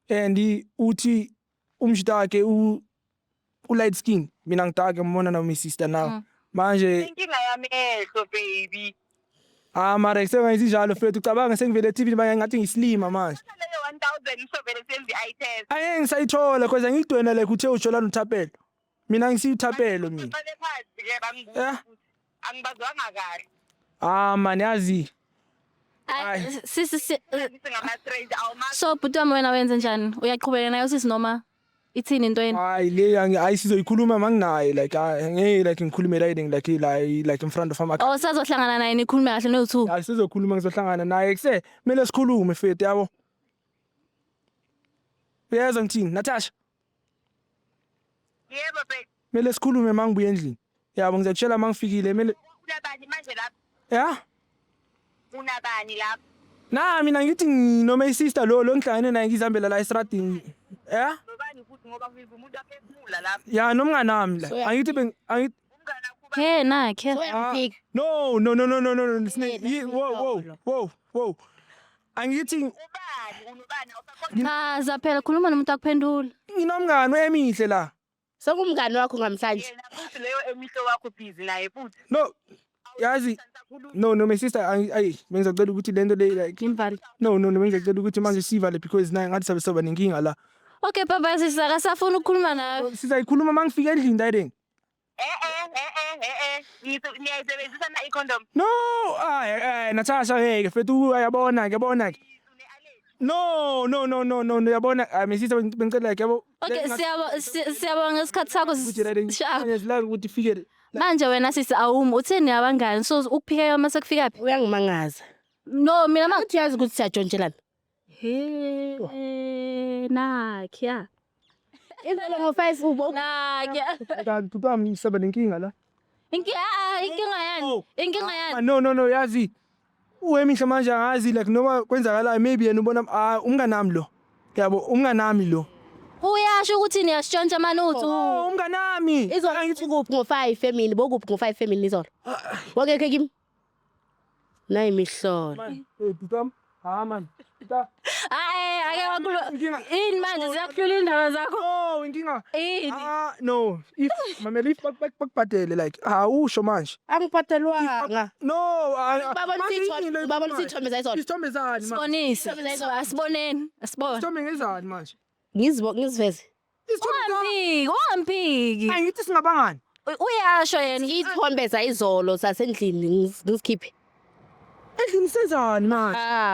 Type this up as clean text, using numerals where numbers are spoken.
and uthi umshitake light skin mina ngidake ngibona na my sister now manje inkinga yami ehlo baby mara kusengayithi njalo mfethu ucabanga sengivele TV ngathi ngislima manje leyo 1000 sovele senze i-test ayenge ngisayithola cause ngidwena like uthe uJolani uThapelo mina ngisiyuThapelo mina bale phansi ke bangibuza angibazwanga kahle man yazi Sisi singama-trade so bhuti wami wena wenze njani uyaqhubeka nayo sisi noma ithini into yeni hayi le ayisizoyikhuluma manginaye like ngeke like ngikhulume like in front of ama sazohlangana naye nikhulume kahle no2 asizokhuluma ngizohlangana naye kuse kumele sikhulume mfethu yabo uyezwa ngithini Natasha yebo baby kumele sikhulume mangibuye endlini yabo ngizakutshela mangifikile kumele unabani manje lapha unabani lapha mina ngithi nginoma isister lo ngihlangane naye ngizihambela la estradini nobani futhi ngoba umuntu aphefumula lapha ya nomngane nami la angithi umngana kuba nakhe no wow angithi ubani unobani chaza phela khuluma nomuntu akuphendula nginomngane emihle la Sekumngane wakho ngamhlanje. yena futhi leyo emihlo wakho busy naye futhi no yazi no my sister ayi bengizocela ukuthi lento le like imvali no bengizocela ukuthi manje sivale because naye ngathi sabe soba nenkinga la okay baba sisaka safuna ukukhuluma nawe sizayikhuluma mangifika endlini dayideng niyayisebenzisa na i-condom no Natasha hey mfethu uyabona ke no uyabona my sister bengicela like yabo okay siyabonga ngesikhathi sakho la ukuthi fike manje wena sisi awumi utheni abangani so ukuphika uma sekufika phi Uyangimangaza. no mina Uthi yazi ukuthi siyajontselana. nakhe Izolo ngo5 ubo. nakhe kanti utami saba nenkinga la inkinga yani no yazi uwemihle manje angazi like noma kwenzakala maybe yena ubona umnganami lo yabo umnganami lo uyasho ukuthi niyasitshontsha manuthu umnganami Izolo ngithi kuphi ngo5 family bokuphi ngo5 family izolo. Wongeke kimi. Nayi mihlolo. Tutam man ake wakhuluma ini manje ziyakuhlula indaba zakho inkinga ini no if mameli bakubhadele like usho manje Angibhadelwanga. no Baba nisithombe zayizolo. isithombe zani manje sibonise asiboneni asibone isithombe ngezani manje Ngiziveze. Wampiki angithi singabangani uyasho yena Izithombe zayizolo sasendlini ngisikhiphe. endlini senzani manje